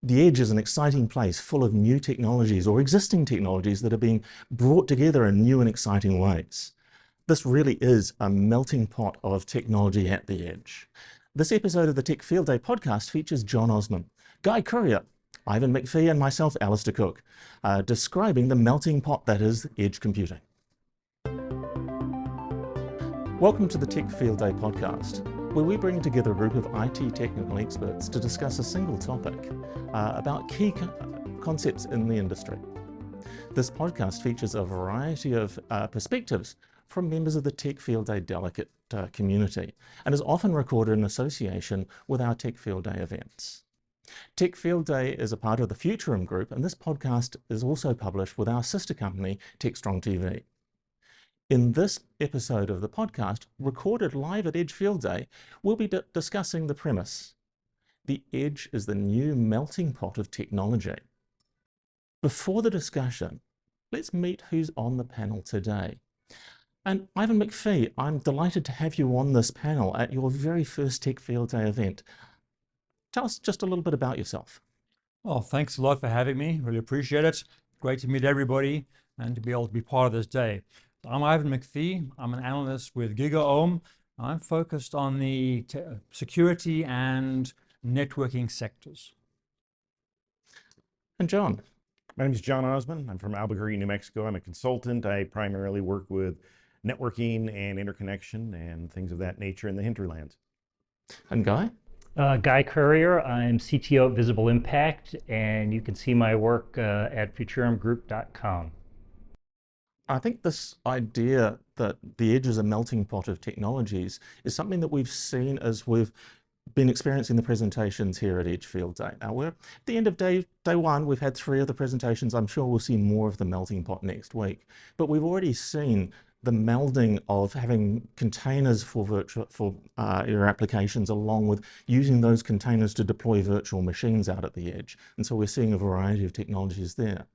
The edge is an exciting place full of new technologies or existing technologies that are being brought together in new and exciting ways. This really is a melting pot of technology at the edge. This episode of the Tech Field Day podcast features John Osman, Guy Courier, Ivan McPhee, and myself, Alistair Cook, describing the melting pot that is edge computing. Welcome to the Tech Field Day podcast, where we bring together a group of IT technical experts to discuss a single topic about key concepts in the industry. This podcast features a variety of perspectives from members of the Tech Field Day delegate community and is often recorded in association with our Tech Field Day events. Tech Field Day is a part of the Futurum Group, and this podcast is also published with our sister company, TechStrong TV. In this episode of the podcast, recorded live at Edge Field Day, we'll be discussing the premise: the edge is the new melting pot of technology. Before the discussion, let's meet who's on the panel today. And Ivan McPhee, I'm delighted to have you on this panel at your very first Tech Field Day event. Tell us just a little bit about yourself. Well, thanks a lot for having me. Really appreciate it. Great to meet everybody and to be able to be part of this day. I'm Ivan McPhee. I'm an analyst with GigaOM. I'm focused on the security and networking sectors. And John. My name is John Osman. I'm from Albuquerque, New Mexico. I'm a consultant. I primarily work with networking and interconnection and things of that nature in the hinterlands. And Guy? Guy Courier. I'm CTO at Visible Impact, and you can see my work at futurumgroup.com. I think this idea that the edge is a melting pot of technologies is something that we've seen as we've been experiencing the presentations here at Edge Field Day. Now we're at the end of day one. We've had 3 of the presentations. I'm sure we'll see more of the melting pot next week. But we've already seen the melding of having containers for your applications, along with using those containers to deploy virtual machines out at the edge. And so we're seeing a variety of technologies there.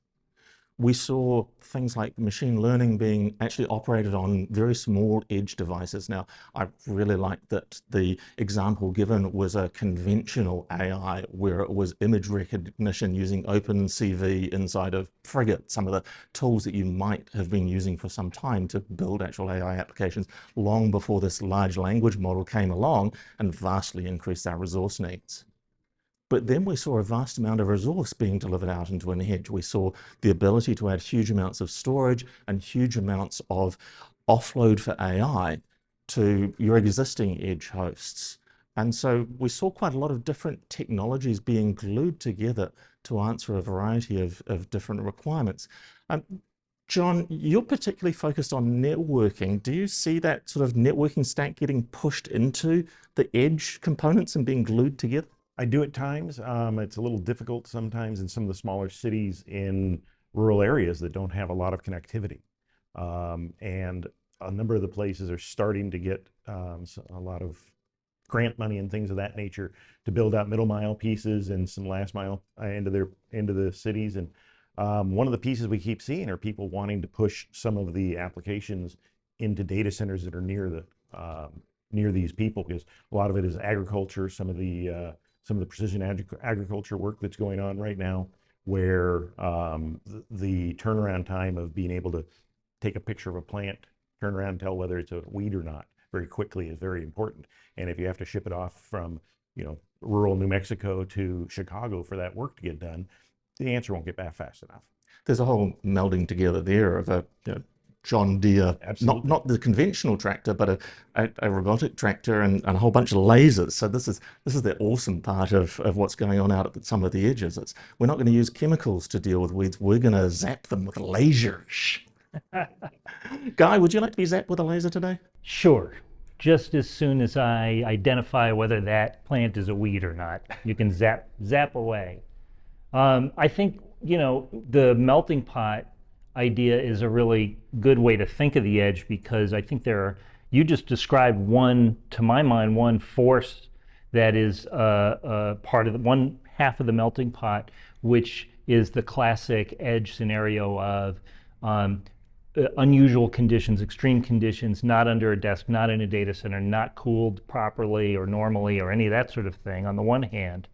We saw things like machine learning being actually operated on very small edge devices. Now, I really like that the example given was a conventional AI where it was image recognition using OpenCV inside of Frigate, some of the tools that you might have been using for some time to build actual AI applications long before this large language model came along and vastly increased our resource needs. But then we saw a vast amount of resource being delivered out into an edge. We saw the ability to add huge amounts of storage and huge amounts of offload for AI to your existing edge hosts. And so we saw quite a lot of different technologies being glued together to answer a variety of different requirements. John, you're particularly focused on networking. Do you see that sort of networking stack getting pushed into the edge components and being glued together? I do at times. It's a little difficult sometimes in some of the smaller cities in rural areas that don't have a lot of connectivity. And a number of the places are starting to get a lot of grant money and things of that nature to build out middle mile pieces and some last mile into the cities. And one of the pieces we keep seeing are people wanting to push some of the applications into data centers that are near these people, because a lot of it is agriculture, some of the precision agriculture work that's going on right now, where the turnaround time of being able to take a picture of a plant, turn around and tell whether it's a weed or not very quickly is very important. And if you have to ship it off from rural New Mexico to Chicago for that work to get done, the answer won't get back fast enough. There's a whole melding together there of a John Deere, not the conventional tractor, but a robotic tractor and a whole bunch of lasers. So this is the awesome part of what's going on out at some of the edges. We're not going to use chemicals to deal with weeds. We're going to zap them with lasers. Guy, would you like to be zapped with a laser today? Sure. Just as soon as I identify whether that plant is a weed or not, you can zap away. I think, the melting pot idea is a really good way to think of the edge, because I think you just described to my mind, one force that is part of one half of the melting pot, which is the classic edge scenario of unusual conditions, extreme conditions, not under a desk, not in a data center, not cooled properly or normally or any of that sort of thing on the one hand.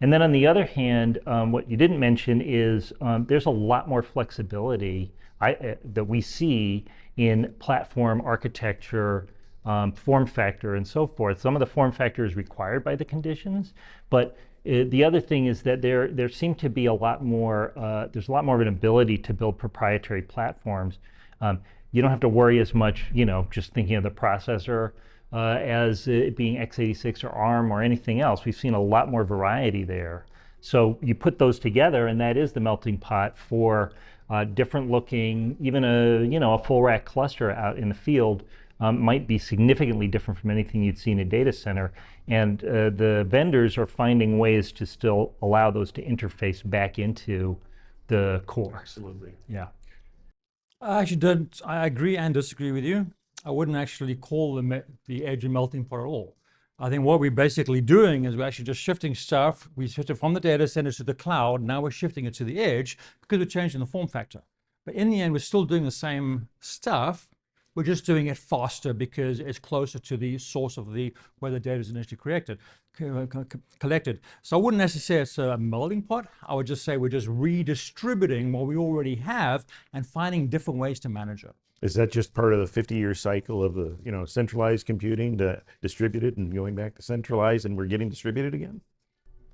And then on the other hand, what you didn't mention is there's a lot more flexibility that we see in platform architecture, form factor, and so forth. Some of the form factor is required by the conditions, but the other thing is that there seem to be a lot more. There's a lot more of an ability to build proprietary platforms. You don't have to worry as much, just thinking of the processor as it being x86 or ARM or anything else. We've seen a lot more variety there. So you put those together, and that is the melting pot for different looking, even a full rack cluster out in the field might be significantly different from anything you'd see in a data center. And the vendors are finding ways to still allow those to interface back into the core. Absolutely. Yeah. I actually don't, I agree and disagree with you. I wouldn't actually call the edge a melting pot at all. I think what we're basically doing is we're actually just shifting stuff. We shifted from the data center to the cloud. Now we're shifting it to the edge because we're changing the form factor. But in the end, we're still doing the same stuff. We're just doing it faster because it's closer to the source of where the data is initially collected. So I wouldn't necessarily say it's a melting pot. I would just say we're just redistributing what we already have and finding different ways to manage it. Is that just part of the 50-year cycle of the centralized computing to distributed and going back to centralized, and we're getting distributed again?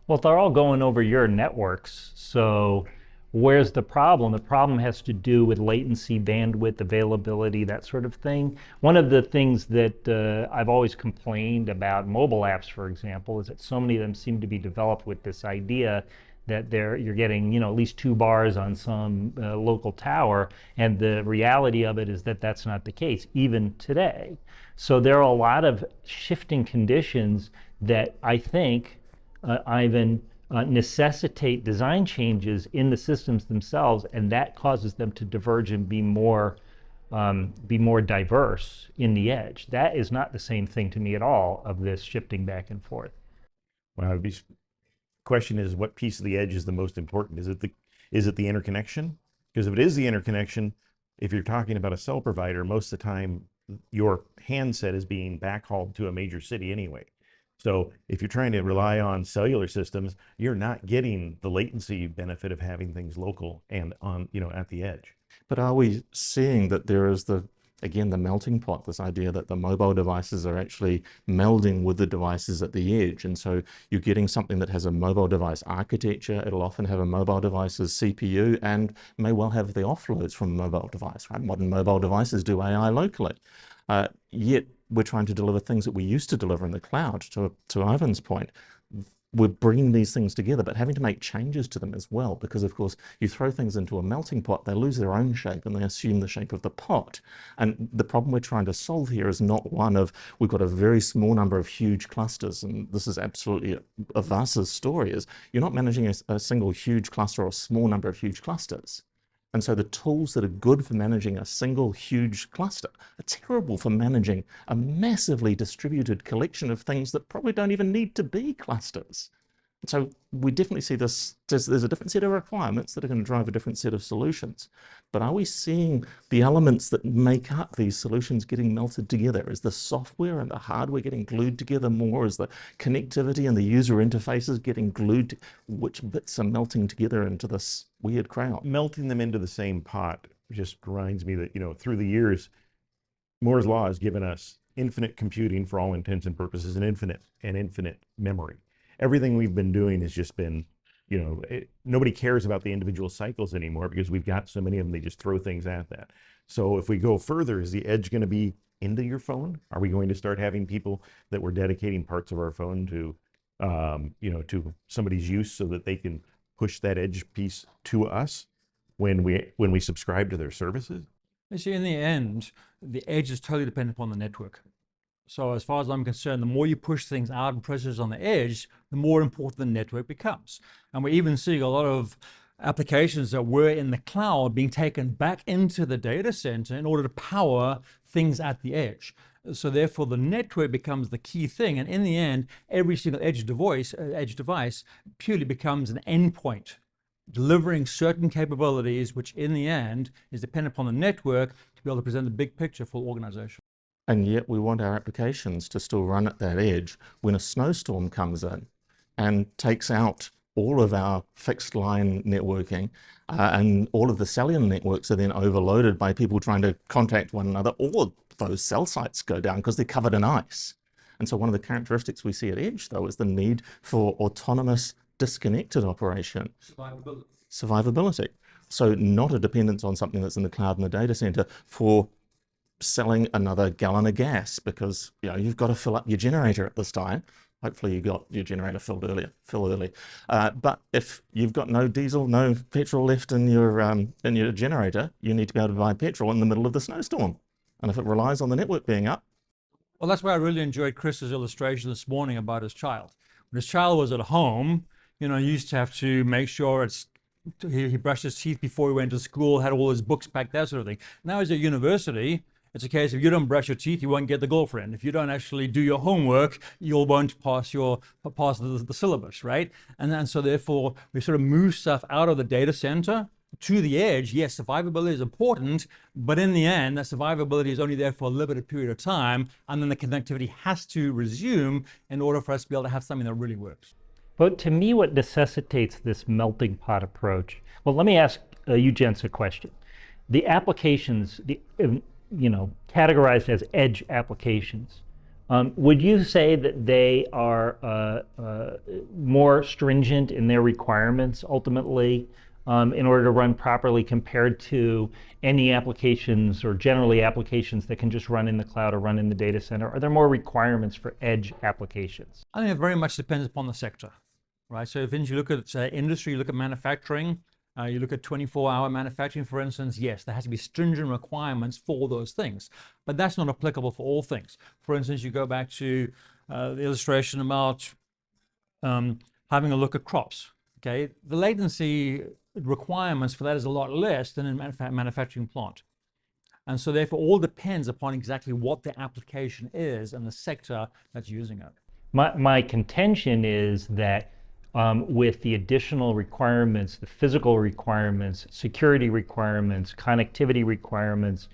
Well, they're all going over your networks. So where's the problem? The problem has to do with latency, bandwidth, availability, that sort of thing. One of the things that I've always complained about mobile apps, for example, is that so many of them seem to be developed with this idea that you're getting at least 2 bars on some local tower, and the reality of it is that that's not the case even today. So there are a lot of shifting conditions that I think, Ivan, necessitate design changes in the systems themselves, and that causes them to diverge and be more diverse in the edge. That is not the same thing to me at all of this shifting back and forth. Well, question is, what piece of the edge is the most important? Is it the interconnection? Because if it is the interconnection, if you're talking about a cell provider, most of the time your handset is being backhauled to a major city anyway. So if you're trying to rely on cellular systems, you're not getting the latency benefit of having things local and on, at the edge. But are we seeing that there is again, the melting pot, this idea that the mobile devices are actually melding with the devices at the edge. And so you're getting something that has a mobile device architecture. It'll often have a mobile device's CPU and may well have the offloads from a mobile device, right? Modern mobile devices do AI locally. Yet we're trying to deliver things that we used to deliver in the cloud, to Ivan's point. We're bringing these things together, but having to make changes to them as well, because of course you throw things into a melting pot, they lose their own shape and they assume the shape of the pot. And the problem we're trying to solve here is not one of, we've got a very small number of huge clusters, and this is absolutely Avasa's story, is you're not managing a single huge cluster or a small number of huge clusters. And so the tools that are good for managing a single huge cluster are terrible for managing a massively distributed collection of things that probably don't even need to be clusters. So we definitely see this, there's a different set of requirements that are going to drive a different set of solutions. But are we seeing the elements that make up these solutions getting melted together? Is the software and the hardware getting glued together more? Is the connectivity and the user interfaces getting glued? Which bits are melting together into this weird crowd? Melting them into the same pot just reminds me that, through the years, Moore's Law has given us infinite computing for all intents and purposes and infinite memory. Everything we've been doing has just been, nobody cares about the individual cycles anymore because we've got so many of them, they just throw things at that. So if we go further, is the edge going to be into your phone? Are we going to start having people that we're dedicating parts of our phone to, to somebody's use so that they can push that edge piece to us when we subscribe to their services? You see, in the end, the edge is totally dependent upon the network. So as far as I'm concerned, the more you push things out and processes on the edge, the more important the network becomes. And we're even seeing a lot of applications that were in the cloud being taken back into the data center in order to power things at the edge. So therefore, the network becomes the key thing. And in the end, every single edge device purely becomes an endpoint, delivering certain capabilities, which in the end is dependent upon the network to be able to present the big picture for the organization. And yet we want our applications to still run at that edge when a snowstorm comes in and takes out all of our fixed line networking and all of the cellular networks are then overloaded by people trying to contact one another, or those cell sites go down because they're covered in ice. And so one of the characteristics we see at edge, though, is the need for autonomous, disconnected operation. Survivability. So not a dependence on something that's in the cloud in the data center for selling another gallon of gas, because you've got to fill up your generator at this time. Hopefully you got your generator fill early. But if you've got no diesel, no petrol left in your generator, you need to be able to buy petrol in the middle of the snowstorm. And if it relies on the network being up. Well, that's why I really enjoyed Chris's illustration this morning about his child. When his child was at home, he used to have to make sure he brushed his teeth before he went to school, had all his books packed, that sort of thing. Now he's at university. It's a case if you don't brush your teeth, you won't get the girlfriend. If you don't actually do your homework, you won't pass the syllabus, right? And so therefore, we sort of move stuff out of the data center to the edge. Yes, survivability is important, but in the end, that survivability is only there for a limited period of time, and then the connectivity has to resume in order for us to be able to have something that really works. But to me, what necessitates this melting pot approach, well, let me ask you gents a question. The applications, categorized as edge applications, would you say that they are more stringent in their requirements ultimately in order to run properly compared to any applications, or generally applications that can just run in the cloud or run in the data center? Are there more requirements for edge applications? I think it very much depends upon the sector, right? So if you look at industry, you look at manufacturing, you look at 24-hour manufacturing, for instance, yes, there has to be stringent requirements for those things, but that's not applicable for all things. For instance, you go back to the illustration about having a look at crops, okay? The latency requirements for that is a lot less than in a manufacturing plant. And so therefore, all depends upon exactly what the application is and the sector that's using it. My contention is that with the additional requirements, the physical requirements, security requirements, connectivity requirements,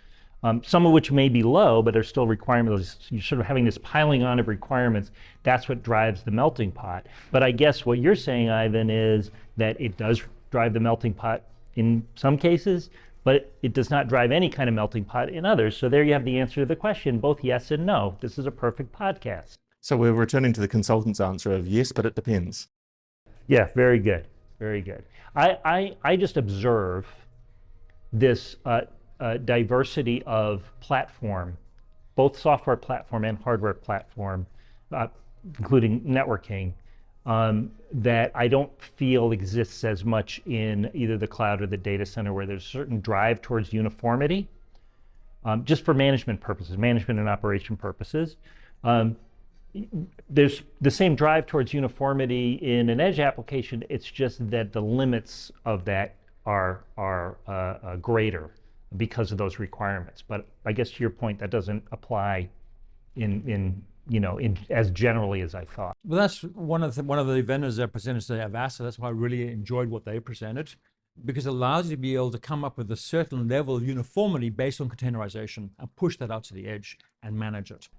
some of which may be low, but are still requirements. You're sort of having this piling on of requirements. That's what drives the melting pot. But I guess what you're saying, Ivan, is that it does drive the melting pot in some cases, but it does not drive any kind of melting pot in others. So there you have the answer to the question, both yes and no. This is a perfect podcast. So we're returning to the consultant's answer of yes, but it depends. Yeah, very good, very good. I just observe this diversity of platform, both software platform and hardware platform, including networking, that I don't feel exists as much in either the cloud or the data center, where there's a certain drive towards uniformity, just for management purposes, management and operation purposes. There's the same drive towards uniformity in an edge application. It's just that the limits of that are greater because of those requirements. But I guess to your point, that doesn't apply in as generally as I thought. Well, that's one of the vendors that presented today, Avasa. That's why I really enjoyed what they presented, because it allows you to be able to come up with a certain level of uniformity based on containerization and push that out to the edge and manage it.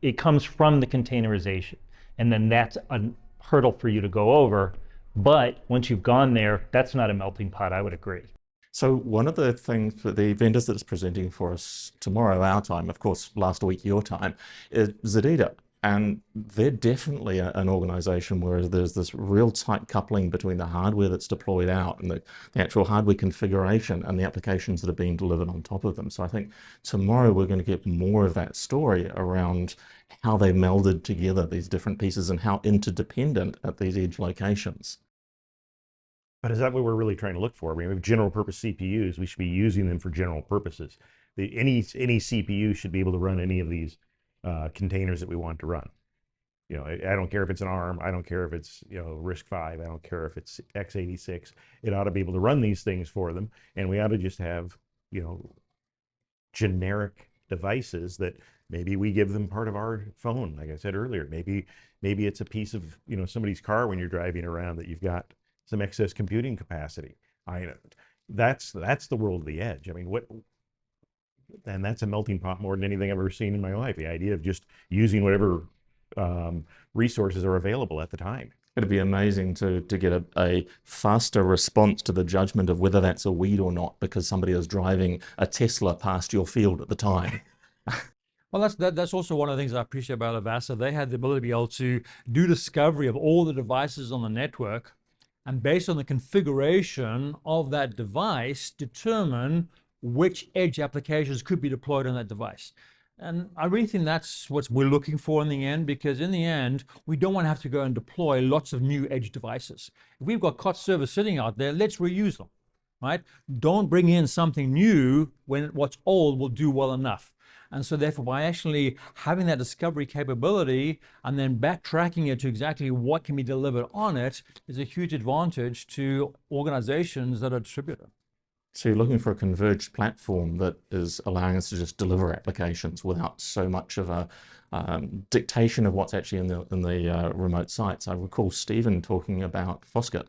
It comes from the containerization, and then that's a hurdle for you to go over. But once you've gone there, that's not a melting pot, I would agree. So one of the things for the vendors that's presenting for us tomorrow, our time, of course, last week, your time, is Zedita. And they're definitely an organization where there's this real tight coupling between the hardware that's deployed out and the actual hardware configuration and the applications that are being delivered on top of them. So I think tomorrow we're going to get more of that story around how they melded together these different pieces and how interdependent at these edge locations. But is that what we're really trying to look for? I mean, we have general purpose CPUs. We should be using them for general purposes. Any CPU should be able to run any of these containers that we want to run. I don't care if it's an ARM, I don't care if it's RISC-V, I don't care if it's x86. It ought to be able to run these things for them, and we ought to just have generic devices that maybe we give them part of our phone, like I said earlier. Maybe it's a piece of somebody's car when you're driving around that you've got some excess computing capacity. That's the world of the edge. I mean, and that's a melting pot more than anything I've ever seen in my life. The idea of just using whatever resources are available at the time. It'd be amazing to get a faster response to the judgment of whether that's a weed or not because somebody is driving a Tesla past your field at the time. Well, that's also one of the things I appreciate about Avasa. They had the ability to be able to do discovery of all the devices on the network, and based on the configuration of that device, determine which edge applications could be deployed on that device. And I really think that's what we're looking for in the end, because in the end, we don't want to have to go and deploy lots of new edge devices. If we've got COTS servers sitting out there, let's reuse them, right? Don't bring in something new when what's old will do well enough. And so therefore, by actually having that discovery capability and then backtracking it to exactly what can be delivered on it is a huge advantage to organizations that are distributed. So you're looking for a converged platform that is allowing us to just deliver applications without so much of a dictation of what's actually in the remote sites. I recall Stephen talking about Foskett,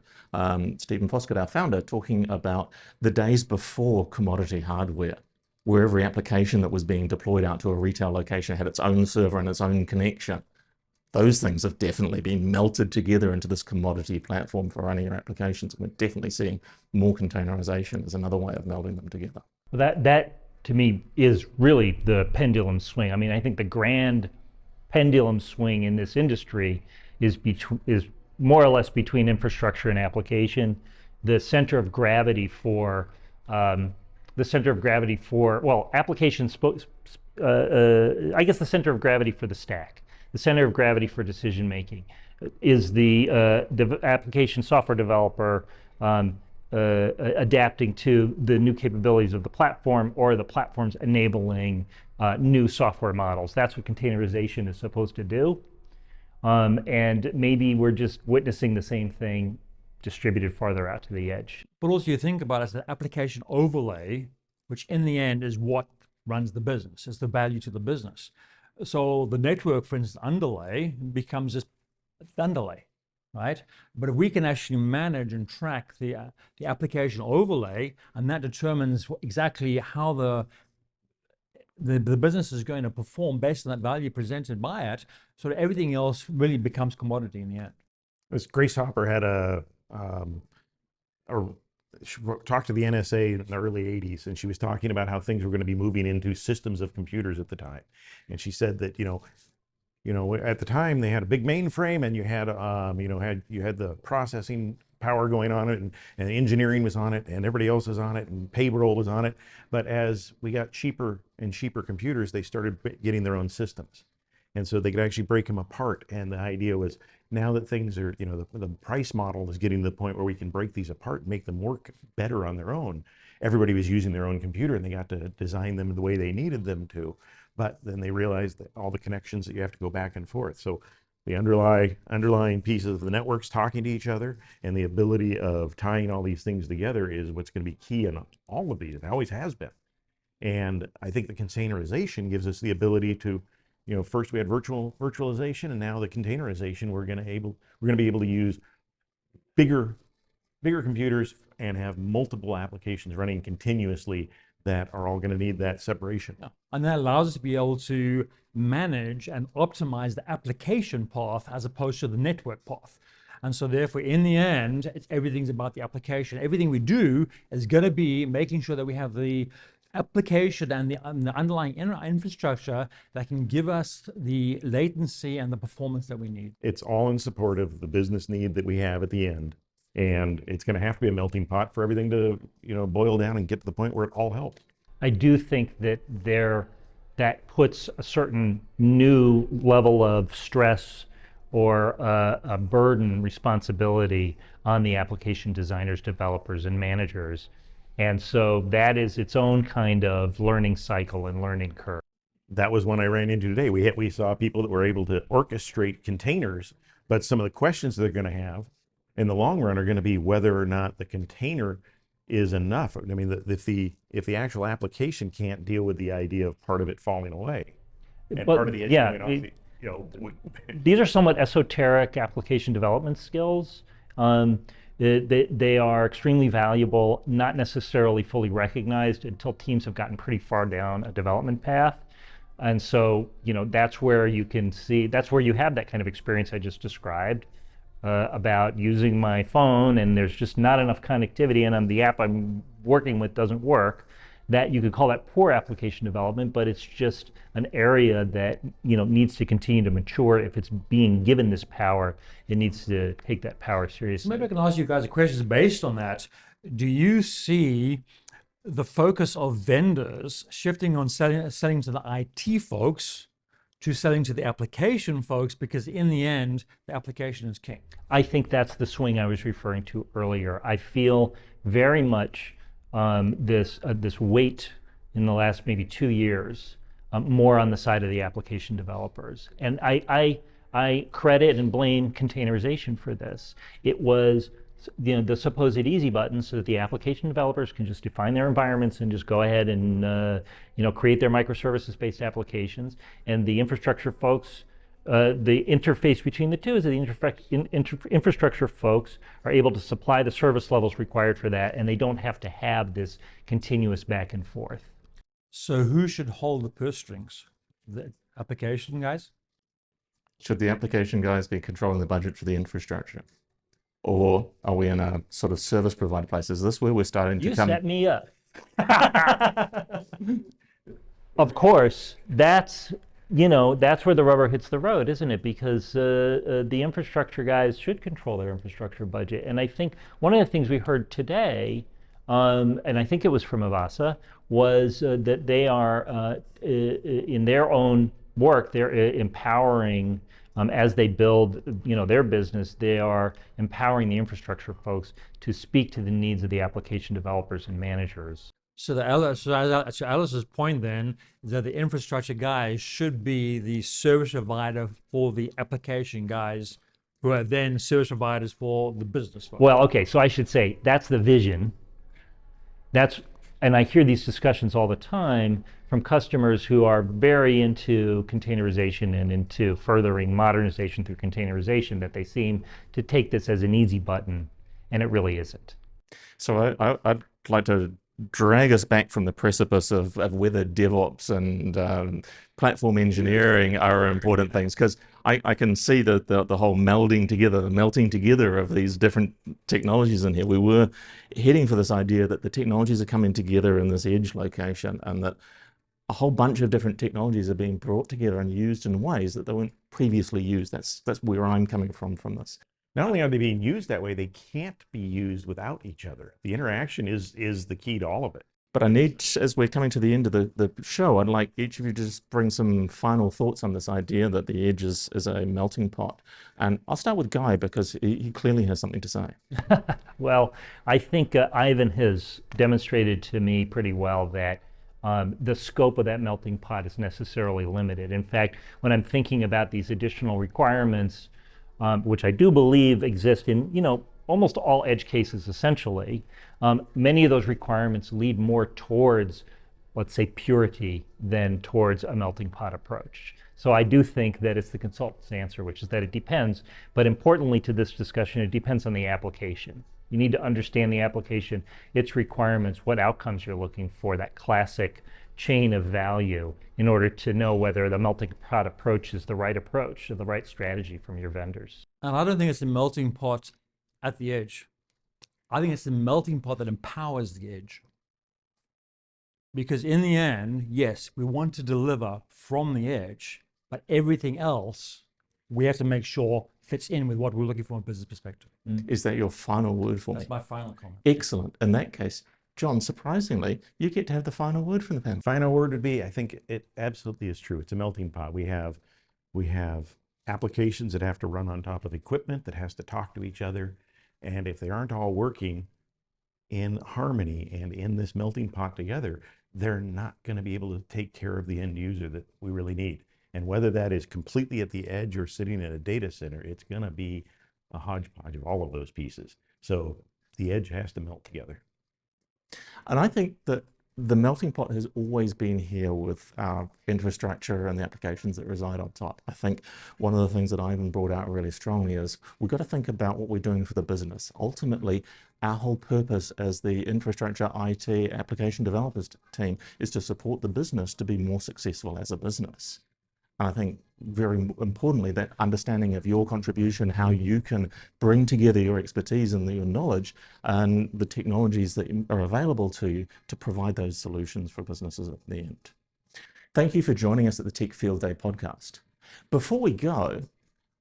Stephen Foskett, our founder, talking about the days before commodity hardware, where every application that was being deployed out to a retail location had its own server and its own connection. Those things have definitely been melted together into this commodity platform for running your applications. And we're definitely seeing more containerization as another way of melding them together. That to me is really the pendulum swing. I mean, I think the grand pendulum swing in this industry is more or less between infrastructure and application. The center of gravity for applications. I guess the center of gravity for the stack. The center of gravity for decision making is the application software developer adapting to the new capabilities of the platform, or the platform's enabling new software models. That's what containerization is supposed to do. And maybe we're just witnessing the same thing distributed farther out to the edge. But also you think about it as an application overlay, which in the end is what runs the business, is the value to the business. So the network, for instance, underlay becomes just underlay, right? But if we can actually manage and track the application overlay, and that determines exactly how the business is going to perform based on that value presented by it, so that everything else really becomes commodity in the end. Grace Hopper had she talked to the NSA in the early 80s, and she was talking about how things were going to be moving into systems of computers at the time. And she said that, at the time they had a big mainframe, and you had the processing power going on it, and engineering was on it, and everybody else was on it, and payroll was on it. But as we got cheaper and cheaper computers, they started getting their own systems. And so they could actually break them apart. And the idea was, now that things are, the price model is getting to the point where we can break these apart and make them work better on their own. Everybody was using their own computer, and they got to design them the way they needed them to. But then they realized that all the connections that you have to go back and forth. So the underlying pieces of the networks talking to each other, and the ability of tying all these things together is what's going to be key in all of these. It always has been. And I think the containerization gives us the ability to, first we had virtualization, and now the containerization, we're going to be able to use bigger computers and have multiple applications running continuously that are all going to need that separation. Yeah. And that allows us to be able to manage and optimize the application path as opposed to the network path. And so therefore, in the end, everything's about the application. Everything we do is going to be making sure that we have the application and the underlying infrastructure that can give us the latency and the performance that we need. It's all in support of the business need that we have at the end. And it's going to have to be a melting pot for everything to, boil down and get to the point where it all helps. I do think that that puts a certain new level of stress or a burden, responsibility on the application designers, developers, and managers. And so that is its own kind of learning cycle and learning curve. That was one I ran into today. We saw people that were able to orchestrate containers, but some of the questions they're going to have in the long run are going to be whether or not the container is enough. I mean, if the actual application can't deal with the idea of part of it falling away, and part of the edge going off, these are somewhat esoteric application development skills. They are extremely valuable, not necessarily fully recognized until teams have gotten pretty far down a development path. And so, that's where you can see, that's where you have that kind of experience I just described, about using my phone and there's just not enough connectivity and the app I'm working with doesn't work, that you could call that poor application development, but it's just an area that needs to continue to mature. If it's being given this power, it needs to take that power seriously. Maybe I can ask you guys a question based on that. Do you see the focus of vendors shifting on selling to the IT folks to selling to the application folks, because in the end, the application is king? I think that's the swing I was referring to earlier. I feel very much this weight in the last maybe 2 years, more on the side of the application developers. And I credit and blame containerization for this. It was the supposed easy button so that the application developers can just define their environments and just go ahead and create their microservices-based applications. And the infrastructure folks, the interface between the two is that the infrastructure folks are able to supply the service levels required for that, and they don't have to have this continuous back and forth. So who should hold the purse strings? The application guys? Should the application guys be controlling the budget for the infrastructure? Or are we in a sort of service provider place? Is this where we're starting to come? You set me up. Of course, that's where the rubber hits the road, isn't it? Because the infrastructure guys should control their infrastructure budget. And I think one of the things we heard today, and I think it was from Avasa, was that they are, in their own work, they're empowering, as they build their business, they are empowering the infrastructure folks to speak to the needs of the application developers and managers. So Alice's point then is that the infrastructure guys should be the service provider for the application guys, who are then service providers for the business folks. Well, okay, so I should say that's the vision. And I hear these discussions all the time from customers who are very into containerization and into furthering modernization through containerization, that they seem to take this as an easy button, and it really isn't. So I'd like to drag us back from the precipice of whether DevOps and platform engineering are important things, because I can see the whole melding together, the melting together of these different technologies in here. We were heading for this idea that the technologies are coming together in this edge location, and that a whole bunch of different technologies are being brought together and used in ways that they weren't previously used. That's where I'm coming from this. Not only are they being used that way, they can't be used without each other. The interaction is the key to all of it. But I need, as we're coming to the end of the show, I'd like each of you to just bring some final thoughts on this idea that the edge is a melting pot. And I'll start with Guy, because he clearly has something to say. Well, I think Ivan has demonstrated to me pretty well that the scope of that melting pot is necessarily limited. In fact, when I'm thinking about these additional requirements, which I do believe exist in almost all edge cases essentially, many of those requirements lead more towards, let's say, purity than towards a melting pot approach. So I do think that it's the consultant's answer, which is that it depends. But importantly to this discussion, it depends on the application. You need to understand the application, its requirements, what outcomes you're looking for, that classic chain of value, in order to know whether the melting pot approach is the right approach or the right strategy from your vendors. And I don't think it's a melting pot at the edge. I think it's the melting pot that empowers the edge. Because in the end, yes, we want to deliver from the edge, but everything else we have to make sure fits in with what we're looking for from a business perspective. Is that your final word for me? That's my final comment. Excellent. In that case, John, surprisingly, you get to have the final word from the panel. Final word would be, I think it absolutely is true. It's a melting pot. We have applications that have to run on top of equipment that has to talk to each other. And if they aren't all working in harmony and in this melting pot together, they're not going to be able to take care of the end user that we really need. And whether that is completely at the edge or sitting in a data center, it's going to be a hodgepodge of all of those pieces. So the edge has to melt together. And I think that the melting pot has always been here with our infrastructure and the applications that reside on top. I think one of the things that Ivan brought out really strongly is we've got to think about what we're doing for the business. Ultimately, our whole purpose as the infrastructure, IT, application developers team is to support the business to be more successful as a business. And I think very importantly, that understanding of your contribution, how you can bring together your expertise and your knowledge and the technologies that are available to you to provide those solutions for businesses at the end. Thank you for joining us at the Tech Field Day podcast. Before we go,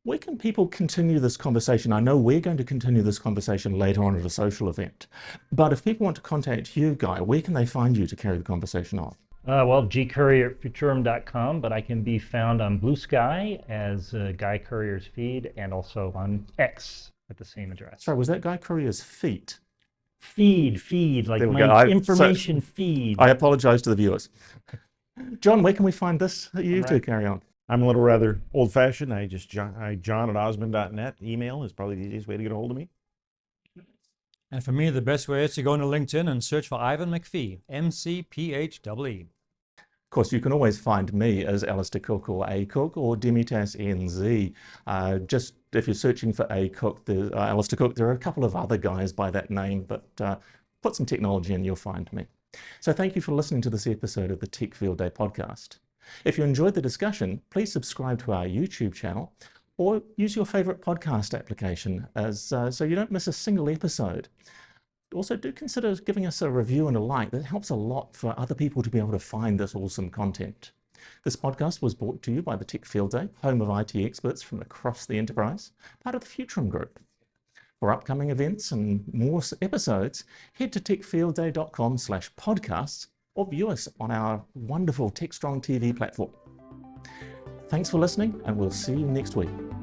where can people continue this conversation? I know we're going to continue this conversation later on at a social event, but if people want to contact you, Guy, where can they find you to carry the conversation on? Well, gcourier@futurum.com, but I can be found on Blue Sky as Guy Courier's feed, and also on X at the same address. Sorry, was that Guy Courier's feet? Feed, like There we my go. information feed. I apologize to the viewers. John, where can we find this? You All to right. carry on. I'm a little rather old-fashioned. John@osmond.net. Email is probably the easiest way to get a hold of me. And for me, the best way is to go into LinkedIn and search for Ivan McPhee, MCPHEE. Of course, you can always find me as Alistair Cook or A Cook or Demitas NZ. Just if you're searching for A Cook, Alistair Cook, there are a couple of other guys by that name, but put some technology in, you'll find me. So thank you for listening to this episode of the Tech Field Day podcast. If you enjoyed the discussion, please subscribe to our YouTube channel or use your favorite podcast application so you don't miss a single episode. Also, do consider giving us a review and a like. That helps a lot for other people to be able to find this awesome content. This podcast was brought to you by the Tech Field Day, home of IT experts from across the enterprise, part of the Futurum Group. For upcoming events and more episodes, head to techfieldday.com/podcasts or view us on our wonderful TechStrong TV platform. Thanks for listening, and we'll see you next week.